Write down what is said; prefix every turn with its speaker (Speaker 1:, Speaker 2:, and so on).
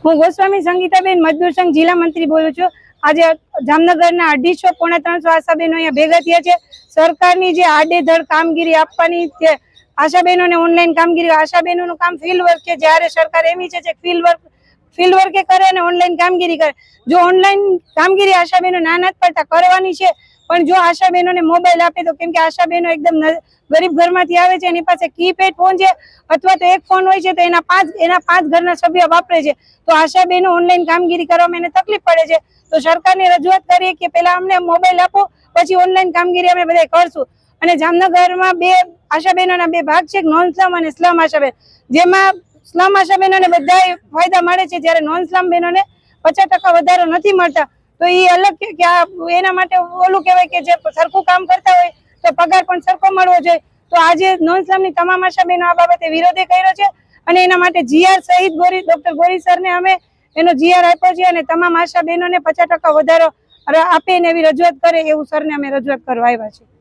Speaker 1: હું ગોસ્વામી સંગીતાબેન મજદૂર સંઘ જિલ્લા મંત્રી બોલું છું। આજે જામનગરના 250 પોણા 300 આશાબેનો અહીંયા ભેગા થયા છે। સરકારની જે આડેધડ કામગીરી આપવાની છે, આશાબેનોને ઓનલાઈન કામગીરી, આશાબેનોનું કામ ફિલ્ડ વર્ક છે, જ્યારે સરકાર એમ ઈચ્છે છે ફિલ્ડ વર્કે કરે અને ઓનલાઈન કામગીરી કરે। જો ઓનલાઈન કામગીરી આશાબેનો ના નથી પડતા કરવાની છે, પણ જો આશાબેનોને મોબાઈલ આપે તો, કેમ કે આશાબેનો એકદમ ગરીબ ઘરમાંથી આવે છે, એની પાસે કીપેડ ફોન છે અથવા તો એક ફોન હોય છે તો એના પાંચ ઘરના સભ્ય વાપરે છે, તો આશાબેનો ઓનલાઈન કામગીરી કરવામાં એને તકલીફ પડે છે। તો સરકારને રજૂઆત કરીએ કે પહેલા અમને મોબાઈલ આપો, પછી ઓનલાઈન કામગીરી અમે બધા કરશું। અને જામનગરમાં બે આશાબેનોના બે ભાગ છે, નોન સ્લમ અને સ્લમ આશાબેન, જેમાં સ્લમ આશાબેનોને બધા ફાયદા મળે છે, જ્યારે નોન સ્લમ બહેનોને 50% વધારો નથી મળતા। તો એ અલગ કે એના માટે ઓલું કહેવાય કે જે સરખું કામ કરતા હોય તો પગાર પણ સરખો મળવો જોઈએ। તો આજે નોન સ્લમની તમામ આશાબેનો આ બાબતે વિરોધ કર્યો છે અને એના માટે જીઆર સહિત ડોક્ટર ગોરી સરને અમે એનો જીઆર આપ્યો છે અને તમામ આશાબેનોને 50% વધારો આપે ને એવી રજૂઆત કરે એવું સરને અમે રજૂઆત કરવા આવ્યા છીએ।